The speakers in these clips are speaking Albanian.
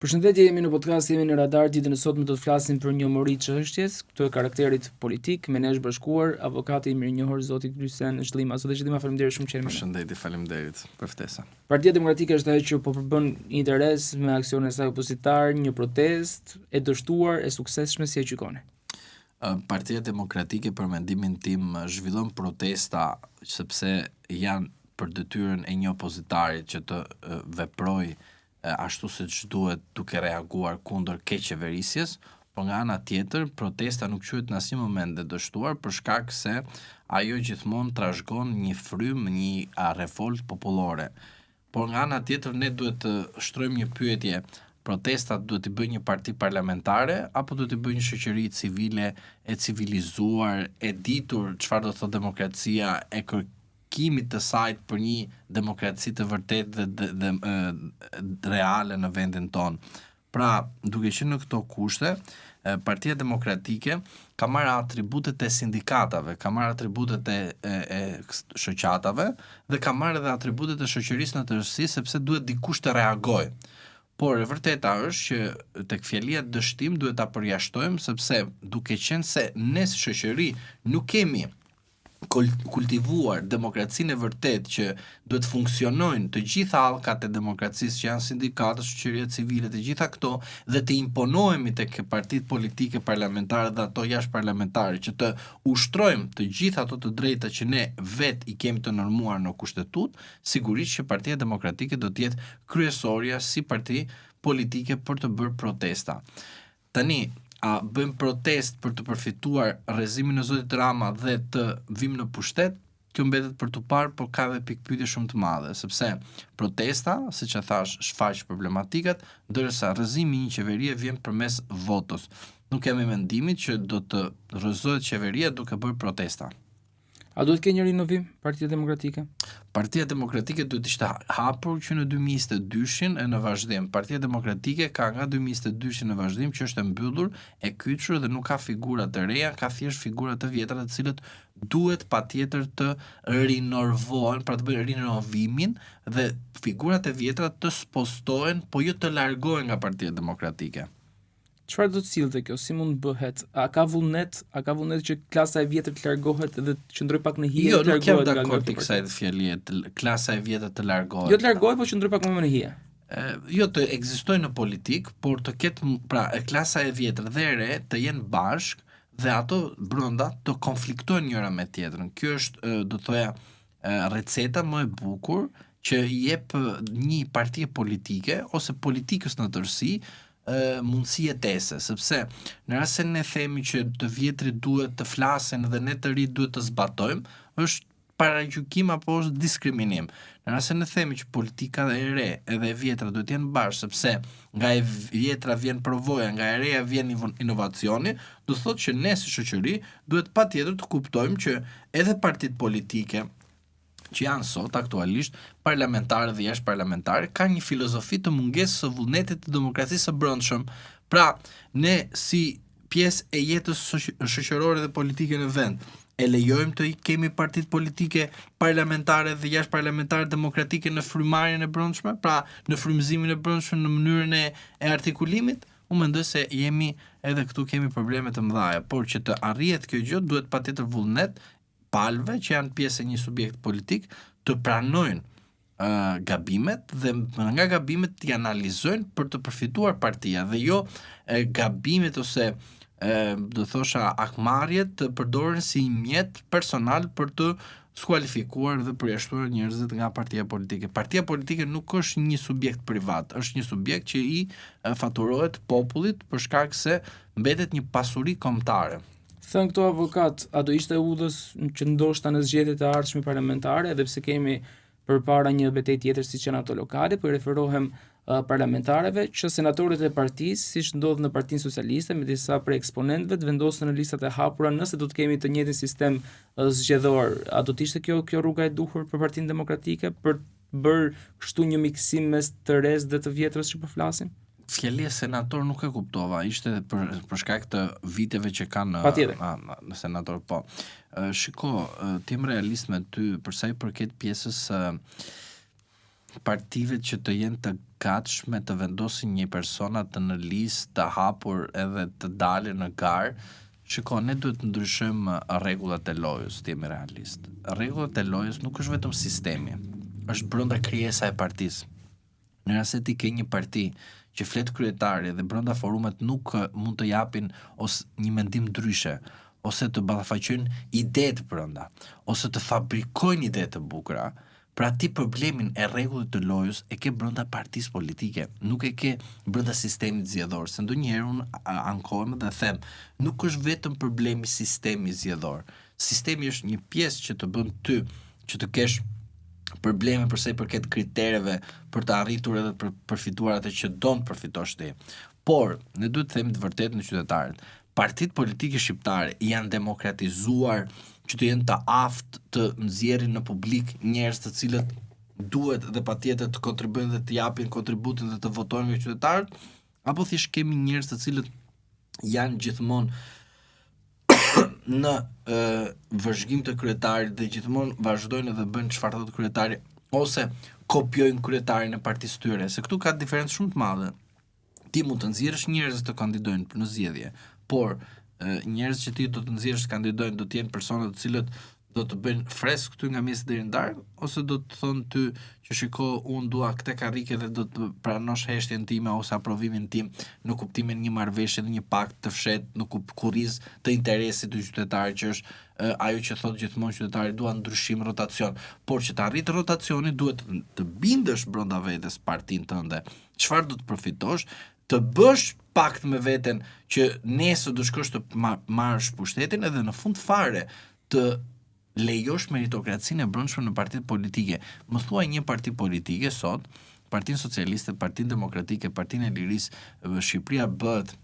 Përshëndetje, jemi në podcast, jemi në radar. Ditën e sotme do të flasim për njohuri çështjes, këto e karakterit politik, menesh bashkuar, avokati i mirënjohur zoti Glysen Zhllima. Zoti Zhllima, faleminderit shumë që jeni. Përshëndetje, faleminderit për ftesën. Partia Demokratike është ajo që po përbën interes me aksionin e saj opozitar, një protestë e dështuar e suksesshme, si e gjykoni? Partia Demokratike për mendimin tim zhvillon protesta sepse janë për detyrën e një opozitari që të veprojë ashtu siç duhet duke reaguar kundër keqeverisjes, por nga ana tjetër protesta nuk quhet në asnjë moment e dështuar për shkak se ajo gjithmonë trashëgon një frymë, një revolt popullore. Por nga ana tjetër ne duhet të shtrojmë një pyetje: protestat duhet të bëjë një parti parlamentare apo duhet të bëjë një shoqëri civile e civilizuar, e ditur çfarë do thotë demokracia, e kërkimit të saj për një demokraci të vërtetë dhe reale në vendin tonë. Pra, duke qenë në këto kushte, Partia Demokratike ka marrë atributet e sindikatave, ka marrë atributet e shoqatave dhe ka marrë edhe atributet e shoqërisë në tërësi, sepse duhet dikush të reagojë. Por e vërteta është që tek fjalia dështim duhet ta përjashtojmë, sepse duke qenë se ne si shoqëri nuk kemi kultivuar demokracinë e vërtet që duhet funksionojnë të gjitha hallkat e demokracisë që janë sindikatët, shoqëria civile, të gjitha këto, dhe të imponohemi tek partitë politike parlamentare dhe ato jashtëparlamentare që të ushtrojmë të gjitha ato të drejta që ne vetë i kemi të normuar në kushtetut, sigurisht që Partia Demokratike do të jetë kryesorja si parti politike për të bërë protesta. Tani, a bëjmë protest për të përfituar rrezimin e zotit Rama dhe të vim në pushtet? Kjo mbetet për të parë, por ka edhe pikpyetje shumë të mëdha, sepse protesta, siç e thash, shfaq problematikat, ndërsa rrezimi i një qeverie vjen përmes votos. Nuk kemi mendimin që do të rrëzohet qeveria duke bërë protesta. A duhet të ketë një rinovim Partia Demokratike? Partia Demokratike duhet ishte hapur që në 2022 e në vazhdim. Partia Demokratike ka nga 2022 në vazhdim që është e mbyllur, e kyçur dhe nuk ka figura të reja, ka thjesht figura të vjetra të cilët duhet patjetër të rinovohen, pra të bëjnë rinovimin dhe figurat e vjetra të spostohen, po jo të largohen nga Partia Demokratike. Çfarë do të sillte kjo? Si mund të bëhet? A ka vullnet që klasa e vjetër të largohet dhe të qëndroj pak në hije? Jo, nuk jam dakord me kësaj fjalie, klasa e vjetër të largohet. Jo të largohet, po qëndroj pak më në hije. Jo të ekzistojë në politik, por të ketë, pra, klasa e vjetër dhe e re të jenë bashkë dhe ato brenda të konfliktojnë njëra me tjetrën. Kjo është, do thoya, receta më e bukur që i jep një parti politike ose politikës në tërësi mundësi jetese, sepse në rast se ne themi që të vjetrit duhet të flasin dhe ne të rit duhet të zbatojmë, është paragjykim apo është diskriminim. Në rast se ne themi që politika e re edhe e vjetra duhet të jenë bashkë, sepse nga e vjetra vjen përvoja, nga e reja vjen inovacioni, do thotë që ne si shoqëri duhet patjetër të kuptojmë që edhe partitë politike që janë sot aktualisht parlamentare dhe jashtëparlamentare kanë një filozofi të mungesës së vullnetit të demokracisë së brendshëm. Pra, ne si pjesë e jetës shoqërore dhe politike në vend, e lejojmë të kemi partitë politike parlamentare dhe jashtëparlamentare demokratike në frymarrjen e brendshme, pra në frymëzimin e brendshëm në mënyrën e artikulimit? Unë mendoj se edhe këtu kemi probleme të mëdha, por që të arrihet kjo gjë duhet patjetër vullnet palëve që janë pjesë e një subjekt politik të pranojnë gabimet dhe nga gabimet të analizojnë për të përfituar partia dhe jo gabimet ose do thosha akmarrjet të përdoren si mjet personal për të skualifikuar dhe përjashtuar njerëzit nga partia politike. Partia politike nuk është një subjekt privat, është një subjekt që i faturohet popullit për shkak se mbetet një pasuri kombëtare. Thënë këto avokat, a do ishte udhës që ndoshta në zgjedhjet e ardhshme parlamentare, edhe pse kemi përpara një betejë tjetër siç janë ato lokale, po i referohem parlamentarëve që senatorët e partisë, siç ndodh në Partinë Socialiste, me disa prej eksponentëve të vendosën në listat e hapura nëse do të kemi të njëjtin sistem zgjedhor. A do të ishte kjo rruga e duhur për Partinë Demokratike për të bërë kështu një miksim mes të rez dhe të vjetrës që po flasim? Fjalia senator nuk e kuptova, ishte për shkak të viteve që kanë në senator, po. Shiko, ti jam realist me ty për sa i përket pjesës partive që të jenë të gatshme të vendosin një persona të në listë të hapur edhe të dalë në garë. Shiko, ne duhet të ndryshojmë rregullat e lojës, të jemi realist. Rregullat e lojës nuk është vetëm sistemi, është brenda krijesa e partisë. Në rast se ti ke një parti që flet kryetari dhe brenda forumet nuk mund të japin ose një mendim ndryshe, ose të ballafaqojnë ide të brenda, ose të fabrikojnë ide të bukura, pra ti problemin e rregullit të lojës e ke brenda partisë politike, nuk e ke brenda sistemit zgjedhor. Se ndonjëherë unë ankohem dhe them, nuk është vetëm problemi sistemi zgjedhor. Sistemi është një pjesë që të bën ty që të kesh probleme përsa i përket kritereve për të arritur edhe për përfituar atë që do të përfitosh ti. Por, ne duhet të themi të vërtetë në qytetarët. Partitë politike shqiptare janë demokratizuar që të jenë të aftë të nxjerrin në publik njerëz të cilët duhet dhe patjetër të kontribuojnë dhe të japin kontributin dhe të votojnë nga qytetarët, apo thjesht kemi njerëz të cilët janë gjithmonë në vëzhgim të kryetarit dhe gjithmonë vazhdojnë dhe bëjnë çfarë thotë kryetari ose kopjojnë kryetarin e partisë tyre, se këtu ka diferencë shumë të madhe. Ti mund të nxjerrësh njerëz të kandidojnë në zgjedhje, por njerëz që ti do të nxjerrësh të kandidojnë do të jenë persona të cilët do të bëjnë fresk këtu nga mesi deri në darkë, ose do të thonë ty që shiko, unë dua këtë karrike dhe do të pranosh heshtjen time ose aprovimin tim në kuptimin një marrëveshje dhe një pakt të fshehtë në kurriz të interesit të qytetarit, që është ajo që thotë gjithmonë qytetari, dua ndryshim, rotacion. Por që të arritë rotacioni duhet të bindesh brenda vetes partinë tënde. Çfarë do të përfitosh? Të bësh pakt me veten që nesër do shkosh të marrësh pushtetin edhe në fund fare të lejosh meritokracinë e brendshme në partitë politike. Më thuaj një parti politike sot, Partinë Socialiste, Partinë Demokratike, Partinë e Lirisë, Shqipëria bëhet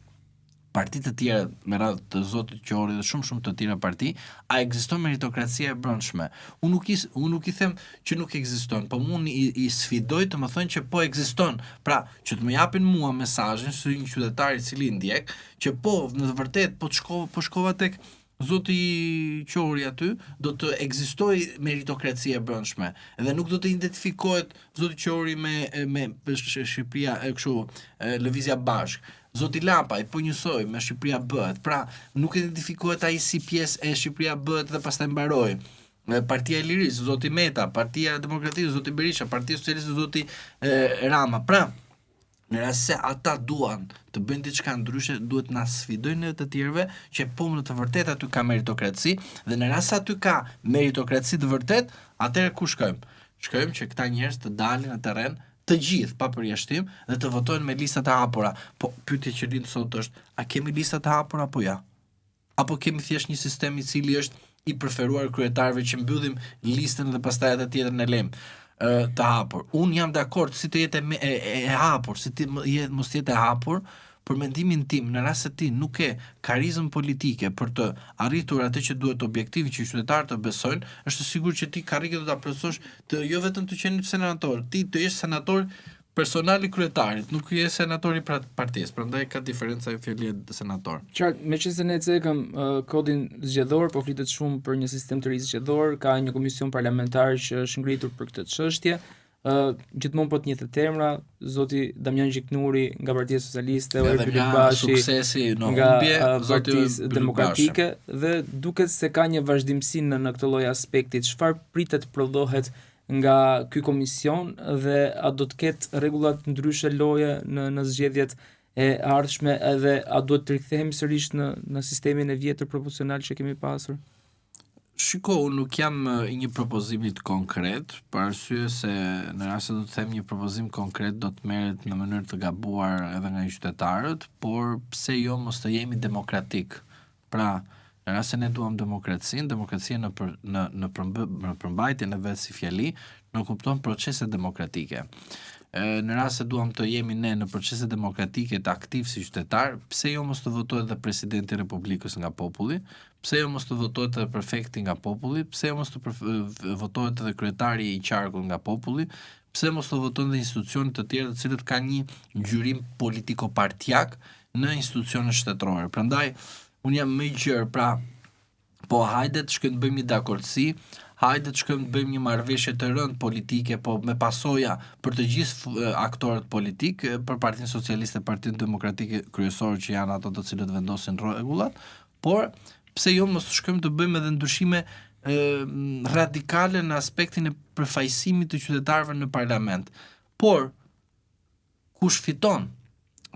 parti të tjera me radhë të Zotit Qori dhe shumë të tjera parti, a ekziston meritokracia e brendshme? Unë nuk i them që nuk ekziston, po unë i sfidoj të më thonë që po ekziston. Pra, që të më japin mua mesazhin si një qytetar i cili ndjek, që po në të vërtet po shkova tek Zoti Qori aty, do të ekzistojë meritokracia e brendshme. Dhe nuk do të identifikohet Zoti Qori me Shqipëria Lëvizja Bashk. Zoti Lapa po njësoj me Shqipëria Bëhet. Pra, nuk identifikohet ai si pjesë e Shqipëria Bëhet dhe pastaj mbaroi. Partia e Lirisë, Zoti Meta, Partia Demokratike, Zoti Berisha, Partia Socialiste, Zoti Rama. Pra, në rast se ata duan të bëjnë diçka ndryshe, duhet na sfidojnë të tjerëve që po në të vërtetë aty ka meritokraci, dhe në rast se aty ka meritokraci të vërtet, atëherë ku shkojmë? Shkojmë që këta njerëz të dalin në terren të gjithë pa përjashtim dhe të votojnë me lista të hapura. Po pyetja që lind sot është, a kemi lista të hapura apo ja? Apo kemi thjesht një sistem i cili është i preferuar kryetarëve që mbyllim listën dhe pastaj atë tjetrën e lëm të hapur. Unë jam dakord si të jetë e hapur, si të mos jetë e hapur, për mendimin tim, në rast se ti nuk ke karizmë politike për të arritur atë që duhet objektivi që qytetarët të besojnë, është sigurt që ti karrike do ta plotësosh të jo vetëm të qenë senator, ti të jesh senator personal i kryetarit, nuk je senator i partisë, prandaj ka diferenca e fjalës senator. Qartë, meqense ne cekëm kodin zgjedhor, po flitet shumë për një sistem të ri zgjedhor, ka një komision parlamentar që është ngritur për këtë çështje. Gjithmonë po të njëjtat emra, Zoti Damian Gjiknuri nga Partia Socialiste, Fylik Bashi, suksesi në humbje, Partia Demokratike, dhe duket se ka një vazhdimsi në këtë lloj aspekti. Çfarë pritet prodhohet nga ky komision dhe a do të ketë rregulla të ndryshe loje në zgjedhjet e ardhshme, edhe a duhet të rikthehemi sërish në sistemin e vjetër proporcional që kemi pasur? Shiko, unë nuk jam një propozimit konkret, për arsye se në rast se do të them një propozim konkret do të merret në mënyrë të gabuar edhe nga qytetarët, por pse jo mos të jemi demokratik. Pra, në rast se ne duam demokracia në përmbajtjen e vet si fjali, në kupton procese demokratike. Në rast se duam të jemi ne në procese demokratike të aktiv si qytetar, pse jo mos të votohet dhe presidenti i Republikës nga populli, pse jo mos të votohet edhe prefekti nga populli, pse jo mos të votohet edhe kryetari i qarkut nga populli, pse mos të votojnë dhe institucionet të tjera të cilët kanë një gjyrim politiko-partjak në institucionet shtetërore. Prandaj, unë jam më i gjerë, pra, po hajde të shkojmë të bëjmë një dakordsi, hajde të shkojmë të bëjmë një marrëveshje të rëndë politike, po me pasoja për të gjithë aktorët politik, për Partinë Socialiste, Partinë Demokratike kryesore që janë ato të cilët vendosin rregullat, por pse jo mos shkojmë të bëjmë edhe ndryshime radikale në aspektin e përfaqësimit të qytetarëve në parlament. Por kush fiton?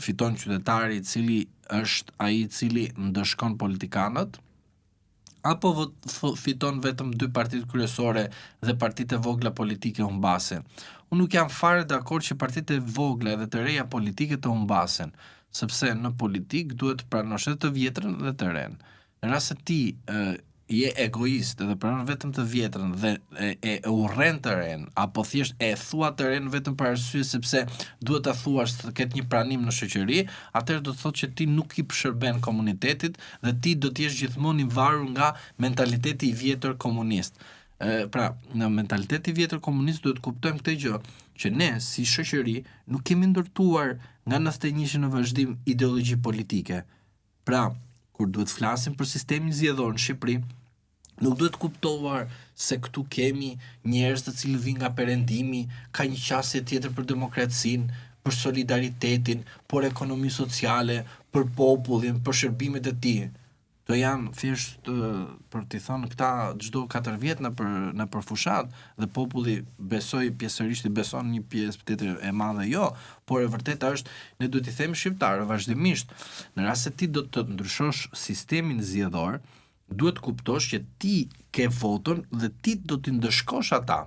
Fiton qytetari i cili është ai i cili ndëshkon politikanët, apo fiton vetëm dy partitë kryesore dhe partitë e vogla politike humbase? Unë nuk jam fare dakord që partitë e vogla dhe të reja politike të humbasen, sepse në politik duhet të pranosh edhe të vjetrën dhe të renë. Në rast se ti je egoist dhe pranon vetëm të vjetrën dhe e urren të ren, apo thjesht e thua të ren vetëm për arsye sepse duhet ta thuash të ketë një pranim në shoqëri, atëherë do të thotë që ti nuk i shërben komunitetit dhe ti do të jesh gjithmonë i varur nga mentaliteti i vjetër komunist. Pra, në mentaliteti i vjetër komunist duhet kuptojmë këtë gjë, që ne si shoqëri nuk kemi ndërtuar nga 91 në vazhdim ideologji politike. Pra, kur duhet flasim për sistemin zgjedhor në Shqipëri, nuk duhet kuptuar se këtu kemi njerëz të cilët vijnë nga perëndimi, ka një qasje tjetër për demokracinë, për solidaritetin, për ekonomi sociale, për popullin, për shërbimet e tij. Do janë thjesht për t'i thënë këta çdo 4 vjet në përfushat dhe populli pjesërisht i beson një pjesë tjetër e madhe jo, por e vërteta është ne duhet i themi shqiptarëve vazhdimisht, në rast se ti do të ndryshosh sistemin zgjedhor, duhet kuptosh që ti ke voton dhe ti do t'i ndëshkosh ata.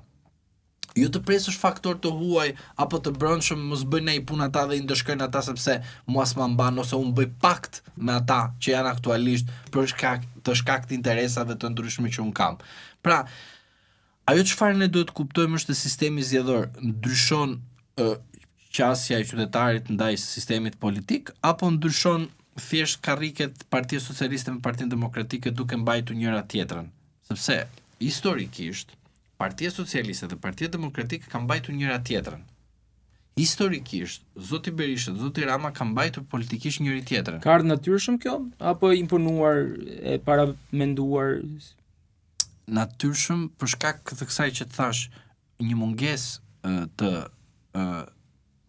Jo të presësh faktor të huaj apo të brendshëm mos bëjnë ai punë ata dhe i ndëshkojnë ata sepse mua s'ma mban ose unë bëj pakt me ata që janë aktualisht për shkak të interesave të ndryshme që unë kam. Pra, ajo çfarë ne duhet kuptojmë është se sistemi zgjedhor ndryshon qasja e qytetarit ndaj sistemit politik apo ndryshon thjesht karriket Partia Socialiste me Partinë Demokratike duke mbajtur njëra tjetrën, sepse historikisht Partia Socialiste dhe Partia Demokratike kanë mbajtur njëra tjetrën. Historikisht, Zoti Berisha dhe Zoti Rama kanë mbajtur politikisht njëri tjetrën. Ka ardhur natyrshëm kjo apo imponuar e paramenduar? Natyrshëm për shkak të kësaj që thash, një mungesë të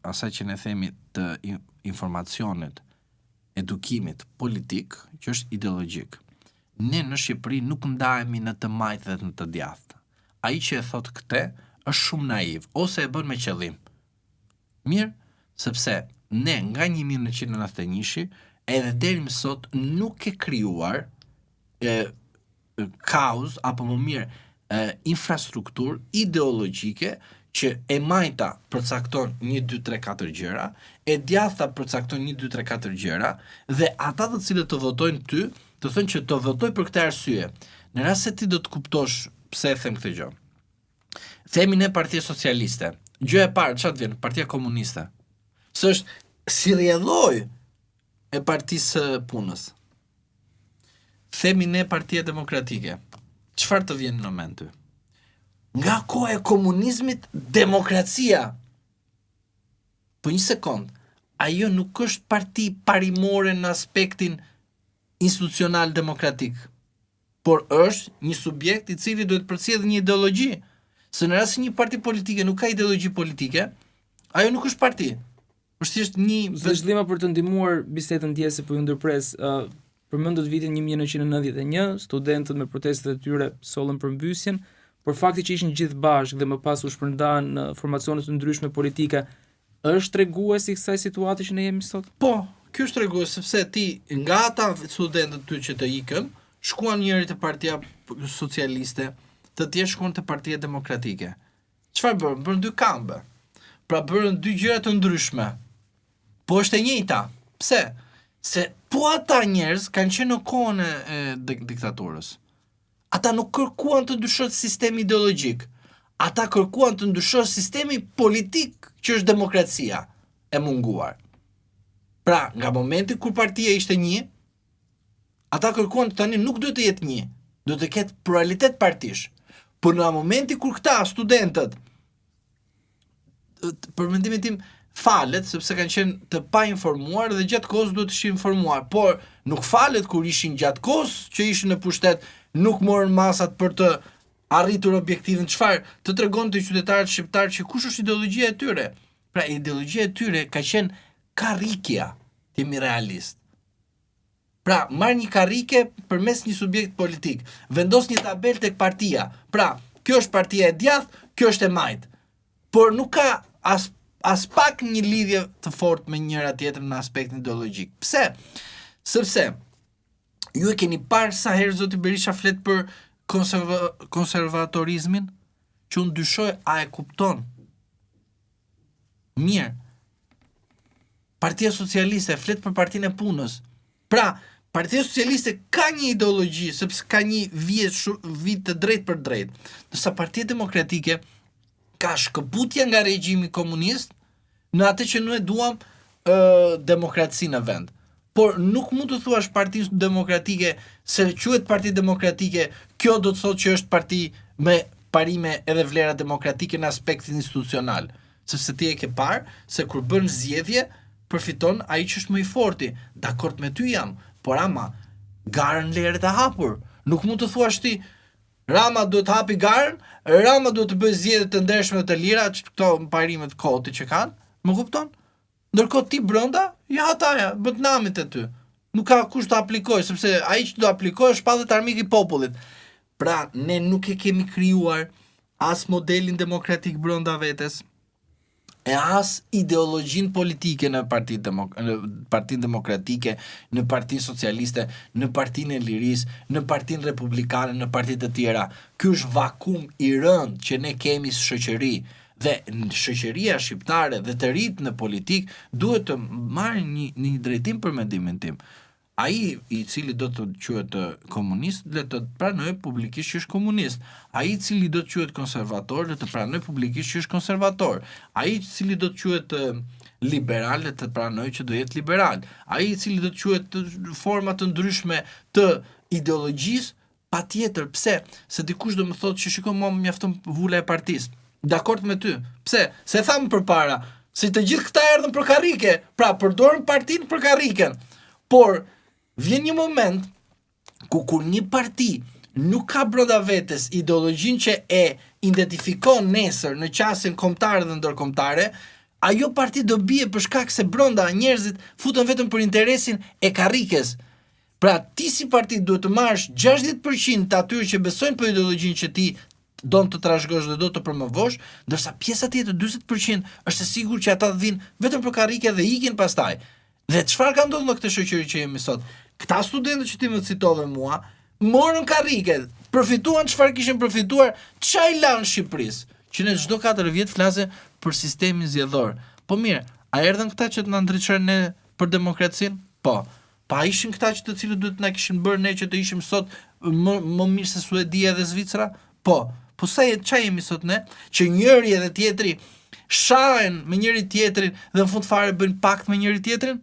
asaj që ne themi të informacionit, edukimit politik, që është ideologjik. Ne në Shqipëri nuk ndahemi në të majtë dhe në të djathtë. Ai që e thot këtë është shumë naiv ose e bën me qëllim. Mirë, sepse ne nga 1991 edhe deri më sot nuk e krijuar kauz apo më mirë infrastrukturë ideologjike që e majta përcakton 1 2 3 4 gjëra, e djathta përcakton 1 2 3 4 gjëra dhe ata të cilët të votojnë ty, të thonë që të votoj për këtë arsye. Në rast se ti do të kuptosh pse e them këtë gjë. Themi ne Partia Socialiste. Gjë e parë, çfarë vjen? Partia Komuniste. S'është si rrjedhoj e Partisë Punës. Themi ne Partia Demokratike. Çfarë të vjen në mend ty? Nga koha e komunizmit, demokracia. Po një sekond. Ajo nuk është parti parimore në aspektin institucional demokratik, por është një subjekt i cili duhet përcjellë një ideologji. Se në rast se një parti politike nuk ka ideologji politike, ajo nuk është parti. Është thjesht një vëzhgim për të ndihmuar bisedën tjetër po ju ndërpres. Përmendët vitin 1991, studentët me protestat e tyre sollën përmbysjen, por fakti që ishin gjithë bashkë dhe më pas u shpërndan në formacione të ndryshme politike, është tregues i kësaj situate që ne jemi sot? Po, kjo është tregues sepse ti nga ata studentët ty që të ikën, shkuan njëri te Partia Socialiste, të tjerë shkuan te Partia Demokratike. Çfarë bën? Bën 2 kambe. Pra bën 2 gjëra të ndryshme. Po është e njëjta. Pse? Se po ata njerëz kanë qenë në kohën e diktaturës. Ata nuk kërkuan të ndryshohet sistemi ideologjik. Ata kërkuan të ndryshohet sistemi politik që është demokracia e munguar. Pra, nga momenti kur partia ishte një, ata kërkuan tani nuk duhet të jetë një, duhet të ketë pluralitet partish. Por në momenti kur këta studentët, për mendimin tim, falet sepse kanë qenë të pa informuar dhe gjatë kohës duhet të ishin informuar, por nuk falet kur ishin gjatë kohës që ishin në pushtet, nuk morën masat për të arritur objektivin, çfarë të tregon të qytetarët shqiptar që kush është ideologjia e tyre. Pra ideologjia e tyre ka qenë karrikja, të jemi realist. Pra, marr një karrike përmes një subjekt politik, vendos një tabel tek partia. Pra, kjo është partia e djathtë, kjo është e majt. Por nuk ka as pak një lidhje të fortë me njëra tjetrën në aspektin ideologjik. Pse? Sepse ju e keni parë sa herë zoti Berisha flet për konservatorizmin, që unë dyshoj a e kupton. Mirë. Partia Socialiste flet për Partinë e Punës. Pra, Partia Socialiste ka një ideologji, sepse ka një vit të drejt për drejt. Ndërsa Partia Demokratike ka shkëputje nga regjimi komunist në atë që nuk e duam demokraci në vend. Por nuk mund të thuash Parti Demokratike se quhet Parti Demokratike, kjo do të thotë që është parti me parime edhe vlera demokratike në aspektin institucional. Sepse ti e ke parë se kur bën zgjedhje, përfiton ai që është më i forti. Dakord me ty jam, por ama garën lere të hapur. Nuk mund të thuash ti Rama duhet të hapi garën, Rama duhet të bëjë zgjedhje të ndershme të lira, këto parimet koti që kanë, më kupton? Ndërkohë ti brenda, ja hataja, bët namit e ty. Nuk ka kush të aplikoj, sepse ai që do aplikoj është padhet armik i popullit. Pra, ne nuk e kemi krijuar as modelin demokratik brenda vetes, e as ideologjin politike në Partinë Demokratike, në Partinë Socialiste, në Partinë e Lirisë, në Partinë Republikane, në partitë të tjera. Ky është vakum i rënd që ne kemi së shoqëri. Dhe shoqëria shqiptare dhe të rinjtë në politik duhet të marrë një drejtim për mendimin tim. Ai i cili do të quhet komunist, le të pranoj publikisht që është komunist. Ai i cili do të quhet konservator, le të pranoj publikisht që është konservator. Ai i cili do të quhet liberal, le të pranoj që do jetë liberal. Ai i cili do të quhet forma të ndryshme të ideologjisë, patjetër. Pse? Se dikush do më thotë që shikoj mua më mjafton vula e partisë. Dakord me ty. Pse? Se thamë përpara, se të gjithë këta erdhën për karrike, pra përdorën partinë për karriken. Por vjen një moment kur një parti nuk ka brenda vetes ideologjin që e identifikon nesër në qasjen kombëtare dhe ndërkombëtare, ajo parti do bie për shkak se brenda njerëzit futen vetëm për interesin e karrikes. Pra ti si parti duhet të marrësh 60% të atyre që besojnë për ideologjin që ti do të trashëgosh dhe do të promovosh, ndërsa pjesa tjetër 40% është e sigurt që ata vinë vetëm për karrike dhe ikin pastaj. Dhe çfarë ka ndodhur në këtë shoqëri që jemi sot? Këta studentë që ti më citove mua, morën karrike, përfituan çfarë kishin përfituar, çaj lanë Shqipërisë, që ne çdo 4 vjet flasim për sistemin zgjedhor. Po mirë, a erdhën këta që të na ndriçojnë ne për demokracinë? Po. Pa ishin këta që të cilët duhet na kishin bërë ne që të ishim sot më mirë se Suedia dhe Zvicra? Po. Po sa çaj jemi sot ne? Që njëri edhe tjetri shahen me njëri tjetrin dhe në fund fare bëjnë pakt me njëri tjetrin?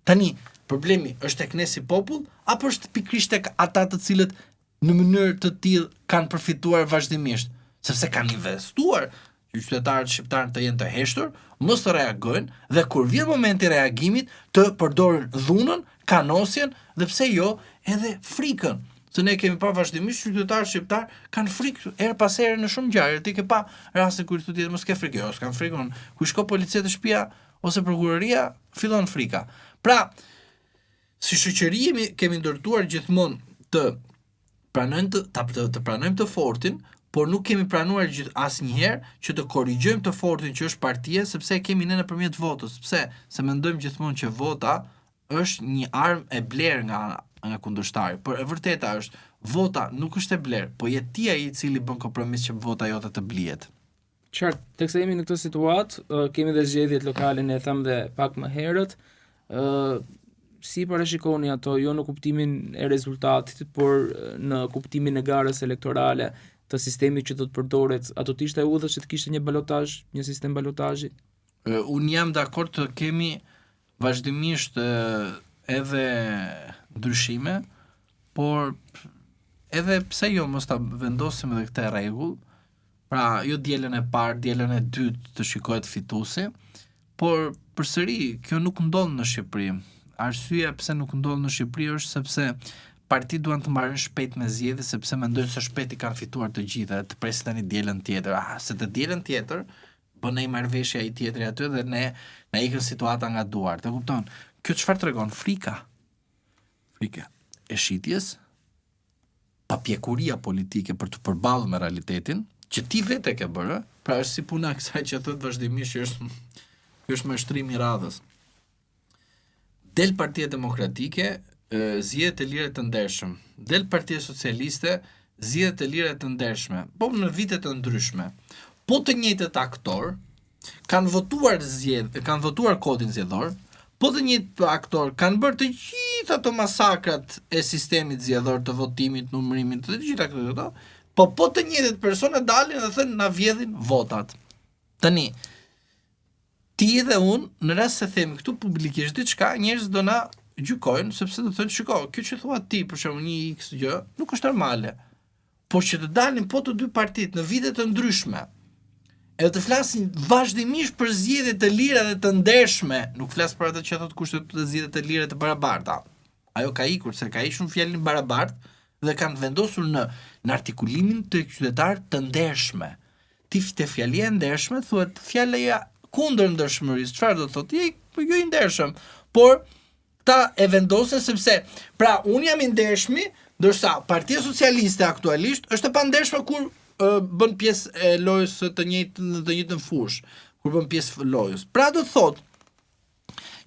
Tani, problemi është tek ne si popull, apo është pikërisht tek ata të cilët në mënyrë të tillë kanë përfituar vazhdimisht, sepse kanë investuar që qytetarët shqiptarë të jenë të heshtur, mos të reagojnë dhe kur vjen momenti i reagimit të përdorin dhunën, kanosjen dhe pse jo edhe frikën. Se ne kemi pa vazhdimisht qytetarët shqiptar kanë frikë her pas here në shumë ngjarje. Ti ke pa raste kur thotë mos ke frikë, jo, s'kan frikën. Kur shko policia të shtëpia ose prokuroria, fillon frika. Pra, si shoqëri kemi ndërtuar gjithmonë të pranojmë të fortin, por nuk kemi pranuar asnjëherë që të korrigjojmë të fortin që është partia, sepse kemi ne nëpërmjet votës. Pse? Se mendojmë gjithmonë që vota është një armë e blerë nga kundërshtari, por e vërteta është vota nuk është e blerë, po je ti ai i cili bën kompromis që vota jote të blihet. Qartë, teksa jemi në këtë situatë, kemi dhe zgjedhjet lokale, ne tham dhe pak më herët, si parashikoni ato, jo në kuptimin e rezultatit, por në kuptimin e garës elektorale të sistemit që do të përdoret, ato të ishte e udhës që të kishte një balotazh, një sistem balotazhi? Unë jam dakord të kemi vazhdimisht edhe ndryshime, por edhe pse jo mos ta vendosim edhe këtë rregull, pra jo dielën e parë, dielën e dytë të shikohet fituesi, por përsëri kjo nuk ndodh në Shqipëri. Arsyeja pse nuk ndodh në Shqipëri është sepse partitë duan të mbarojnë shpejt me zgjedhje sepse mendojnë se shpejt i kanë fituar të gjitha, të presin tani dielën tjetër. Se të dielën tjetër bën ai marrëveshje ai tjetri aty dhe ne na ikën situata nga duart. E kupton? Kjo çfarë tregon? Frika e shitjes, papjekuria politike për të përballur me realitetin, që ti vetë ke bërë, pra është si puna e kësaj që thotë vazhdimisht që është mashtrimi i radhës. Del Partia Demokratike, zgjedhjet e lira të ndershëm. Del Partia Socialiste, zgjedhjet e lira të ndershme. Po në vite të ndryshme. Po të njëjtët aktor kanë votuar kodin zgjedhor, po të njëjtët aktor kanë bërë të gjitha ato masakrat e sistemit zgjedhor, të votimit, numërimit, të gjitha këto, po të njëjtët persona dalin dhe thënë na vjedhin votat. Tani ti dhe unë, në rast se themi këtu publikisht diçka, njerëz do na gjykojnë sepse do thonë shiko, kjo që thua ti për shembull një X gjë, nuk është normale. Por që të dalin po të dy partitë në vite të ndryshme, edhe të flasin vazhdimisht për zgjedhje të lira dhe të ndershme, nuk flas për atë që thotë kushtetuta të zgjedhje të lira të barabarta. Ajo ka ikur, se ka ishur fjalën barabart dhe kanë vendosur në artikulimin të qytetar të ndershme. Ti te fjalia e ndershme thuhet fjala kundër ndershmërisë. Çfarë do thotë? Jo i ndershëm, por ta e vendosen sepse pra unë jam i ndershmi, ndërsa Partia Socialiste aktualisht është e pandershme kur bën pjesë e lojës të njëjtën fushë, kur bën pjesë lojës. Pra do thotë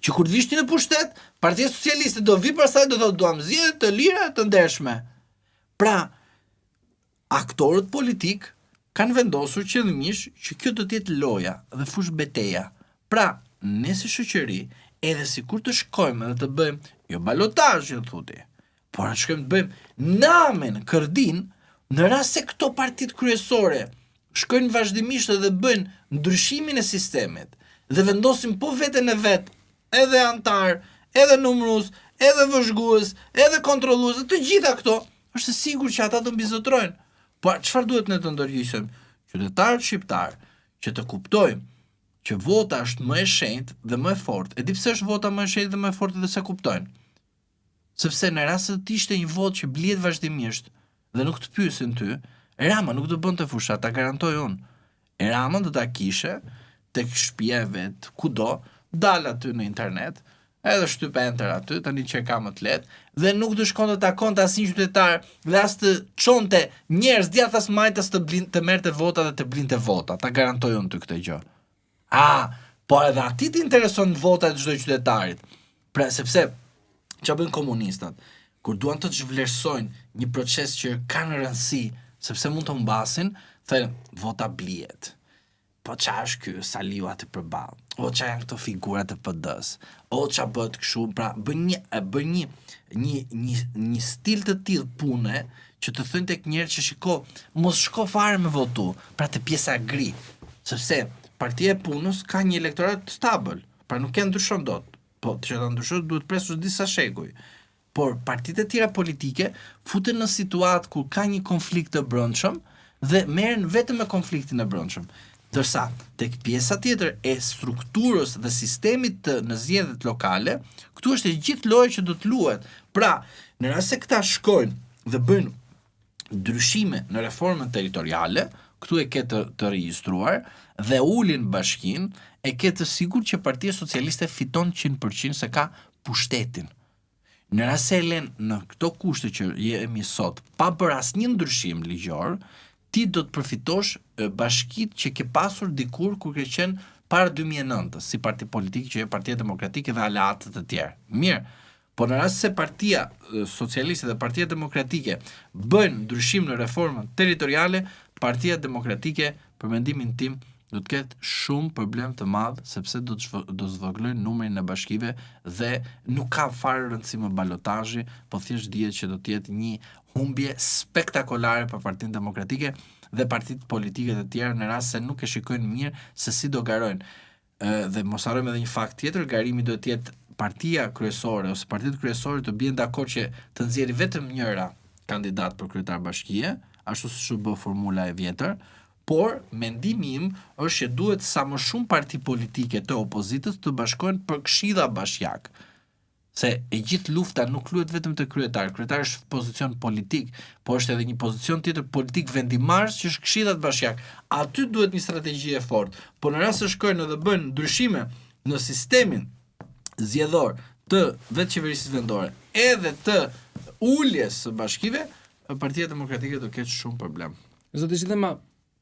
që kur vishti në pushtet, Partia Socialiste do vi pastaj do thotë duam zgjedhje të lira të ndershme. Pra aktorët politik kanë vendosur qëllimisht që kjo do të jetë loja dhe fush beteja. Pra, ne si shoqëri, edhe sikur të shkojmë dhe të bëjmë jo balotazh që thotë, por të shkojmë të bëjmë namen kërdin, në rast se këto partitë kryesore shkojnë vazhdimisht dhe bëjnë ndryshimin e sistemit dhe vendosin po veten e vet, edhe antar, edhe numrues, edhe vëzhgues, edhe kontrollues, të gjitha këto, është sigurt që ata do mbizotrojnë. Po çfarë duhet ne të ndërhyjmë? Qytetarët shqiptar që të kuptojmë që vota është më e shenjtë dhe më e fortë. E di pse është vota më e shenjtë dhe më e fortë dhe se kuptojnë. Sepse në rast se të ishte një votë që blihet vazhdimisht dhe nuk të pyesin ty, Rama nuk do bënte fusha, ta garantoj unë. Rama do ta kishe tek shtëpia e vet, kudo, dal aty në internet, edhe shtyp enter aty, tani që ka më të lehtë, dhe nuk do shkon të takonte asnjë qytetar dhe as të çonte njerëz djathtas majtas të merrte vota dhe të blinte vota. Ta garantoj unë ty këtë gjë. Po edhe aty të intereson vota e çdo qytetarit. Pra sepse ç'a bën komunistat? Kur duan të zhvlerësojnë një proces që ka në rëndësi, sepse mund të mbasin, thënë vota blihet. Po qa është ky Saliu aty përballë? O qa janë këto figurat e PD-s? O qa bëhet kështu? Pra bën një stil të tillë pune që të thënë tek njerëz që shiko, mos shko fare me votu, pra te pjesa gri. Sepse Partia e Punës ka një elektorat stabil, pra nuk e ndryshon dot. Po që ta ndryshon duhet presur disa shekuj. Por partitë e tjera politike futen në situatë kur ka një konflikt të brendshëm dhe merren vetëm me konfliktin e brendshëm. Dërsa, tek pjesa tjetër e strukturës dhe sistemit në zgjedhjet lokale, këtu është e gjithë loja që do të luhet. Pra, në rast se këta shkojnë dhe bëjnë ndryshime në reformën territoriale, këtu e ke të regjistruar dhe ulin bashkinë, e ke të sigurt që Partia Socialiste fiton 100% se ka pushtetin. Në rast se elen në këto kushte që jemi sot, pa bërë asnjë ndryshim ligjor, ti do të përfitosh bashkitë që ke pasur dikur kur ke qenë para 2009, si parti politike që e Partia Demokratike dhe aleatët e tjerë. Mirë, po në rast se Partia Socialiste dhe Partia Demokratike bëjnë ndryshim në reformën territoriale, Partia Demokratike, për mendimin tim, do të ketë shumë problem të madh sepse do zvogëlojnë numrin e bashkive dhe nuk ka fare rëndësi më balotazhi, po thjesht dihet që do të jetë një humbje spektakolare për Partinë Demokratike dhe partitë politike të tjera në rast se nuk e shikojnë mirë se si do garojnë. Dhe mos harrojmë edhe një fakt tjetër, garimi do të jetë partia kryesore ose partitë kryesore të bien dakord që të nxjerrë vetëm njëra kandidat për kryetar bashkie, ashtu siç u bë formula e vjetër. Por, mendimi im është që duhet sa më shumë parti politike të opozitës të bashkohen për këshilla bashkiake. Se e gjithë lufta nuk luhet vetëm te kryetari. Kryetari është pozicion politik, po është edhe një pozicion tjetër politik vendimarrës që është Këshillat Bashkiake. Aty duhet një strategji e fortë. Po në rast se shkojnë edhe bëjnë ndryshime në sistemin zgjedhor të vetë qeverisë vendore, edhe të uljes së bashkive, Partia Demokratike do ketë shumë problem. Zoti Shitema,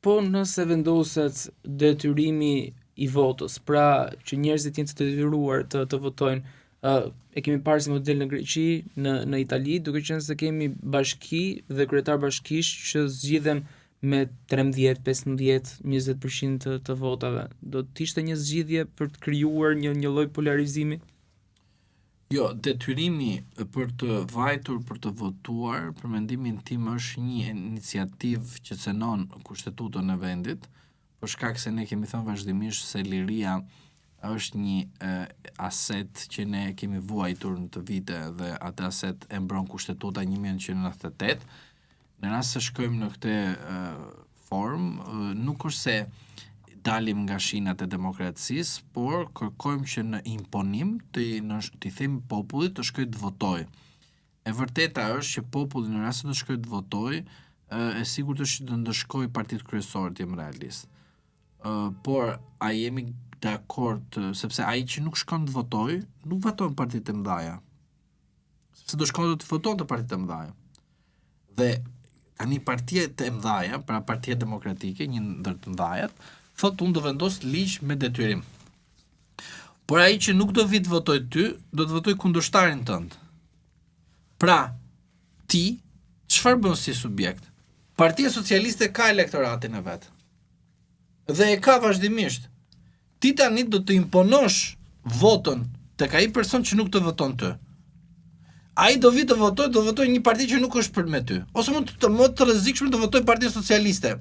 po nëse vendoset detyrimi i votës, pra që njerëzit jenë të detyruar të votojnë, e kemi parë si model në Greqi, në Itali, duke qenë se kemi bashki dhe kryetar bashkish që zgjidhen me 13, 15, 20% të votave. Do të ishte një zgjidhje për të krijuar një lloj polarizimi? Jo, detyrimi për të vajtur për të votuar, për mendimin tim është një iniciativë që cënon kushtetutën e vendit, për shkak se ne kemi thënë vazhdimisht se liria është një aset që ne kemi vuajtur në të vite dhe atë aset e mbron kushtetuta 1998. Në rast se shkojmë në këtë formë, nuk është se dalim nga shinat e demokracisë, por kërkojmë që në imponim të themi popullit të shkojë të votojë. E vërteta është që populli në rast se të shkojë të votojë, e sigurt është që të ndëshkojë partitë kryesore, të jem realist. Por a jemi dakord, sepse ai që nuk shkon të votojë, nuk voton partitë e mëdha. Sepse do shkon të voton të partitë e mëdha. Dhe tani partitë e mëdha, pra Partia Demokratike, një ndër të mëdhajat, thotë unë do vendos ligj me detyrim. Por ai që nuk do vi të votoj ty, do të votoj kundërshtarin tënd. Pra, ti çfarë bën si subjekt? Partia Socialiste ka elektoratin e vet. Dhe e ka vazhdimisht. Ti tani do të imponosh votën tek ai person që nuk të voton ty. Ai do vi të votoj një parti që nuk është për me ty. Ose mund të rrezikshëm të votoj Partinë Socialiste,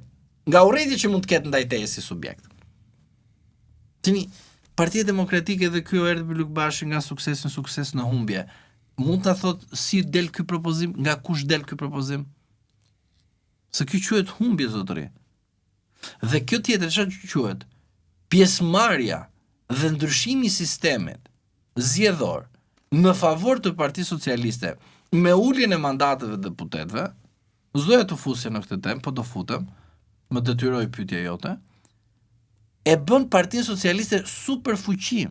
nga urrëti që mund të ketë ndaj teje si subjekt. Tani, Partia Demokratike dhe ky erdhi Bylukbashi nga sukses në sukses në humbje. Mund ta thotë si del ky propozim, nga kush del ky propozim? Se ky quhet humbje zotëri. Dhe kjo tjetër çfarë quhet? Pjesëmarrja dhe ndryshimi i sistemit zgjedhor në favor të Partisë Socialiste me uljen e mandateve të deputetëve, s'doja të fusja në këtë temë, po do futem, më detyroi pyetja jote, e bën Partinë Socialiste super fuqi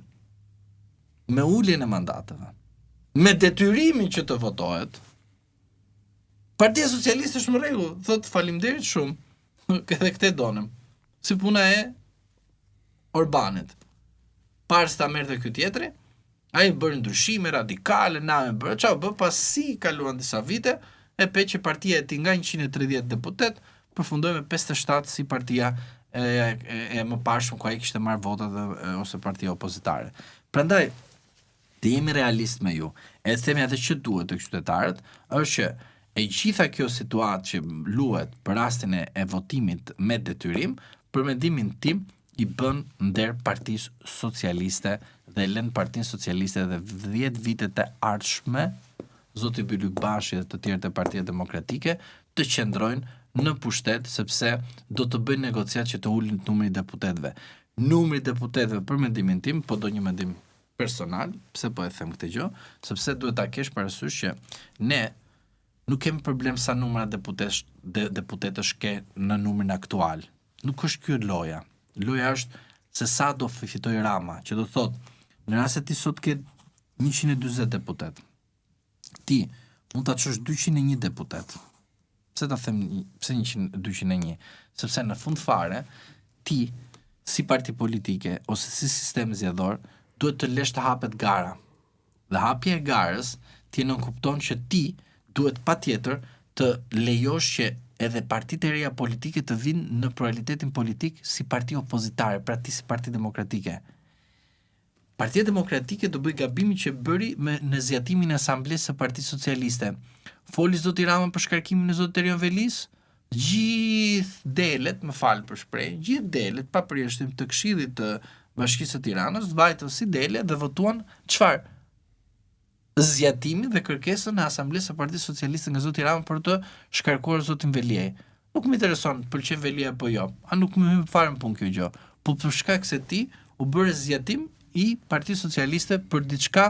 me uljen e mandateve, me detyrimin që të votohet. Partia Socialiste është në rregull, thotë faleminderit shumë, edhe këtë donem. Si puna e Orbanit. Pas ta merrte ky tjetri, ai bën ndryshime radikale, na e bë, çao bë pasi kaluan disa vite, e pe që partia e ti nga 130 deputet përfundoi me 57 si partia e më pashëm ku ai kishte marrë votat ose partia opozitare. Prandaj të jemi realist me ju. E themi atë që duhet të qytetarët është që e gjitha kjo situatë që luhet për rastin e votimit me detyrim, për mendimin tim i bën nder Partisë Socialiste dhe lën Partinë Socialiste dhe 10 vitet e ardhshme, zoti Bylukbashi dhe të tjerë të Partia Demokratike të qëndrojnë në pushtet sepse do të bëjnë negociat që të ulin numri i deputetëve. Numri i deputetëve për mendimin tim, po do një mendim personal, pse po e them këtë gjë, sepse duhet ta kesh parasysh që ne nuk kemi problem sa numra deputetësh ke në numrin aktual. Nuk është kjo loja. Loja është se sa do fitoj Rama, që do thotë, në rast se ti sot ke 140 deputet, ti mund ta çosh 201 deputet. Pse ta them pse 201? Sepse në fund fare ti si parti politike ose si sistem zgjedhor duhet të lesh të hapet gara. Dhe hapja e garës ti nuk kupton që ti duhet patjetër të lejosh që edhe partitë e reja politike të vinë në pluralitetin politik si parti opozitare, pra ti si Parti Demokratike. Partia Demokratike do bëj gabimin që bëri në zgjatimin e asamblesë së Partisë Socialiste. Foli zoti Rama për shkarkimin e zotit Erion Velis, gjithë delet, më fal për shprehje, gjithë delet pa përjashtim të Këshillit të Bashkisë së Tiranës vajtën si dele dhe votuan çfarë? Zgjatimin dhe kërkesën e asamblesë së Partisë Socialiste nga zoti Rama për të shkarkuar zotin Veliaj. Nuk më intereson pëlqen Veliaj apo jo. A nuk më hyn fare në punë kjo gjë. Po për shkak se ti u bëre zgjatim i Partisë Socialiste për diçka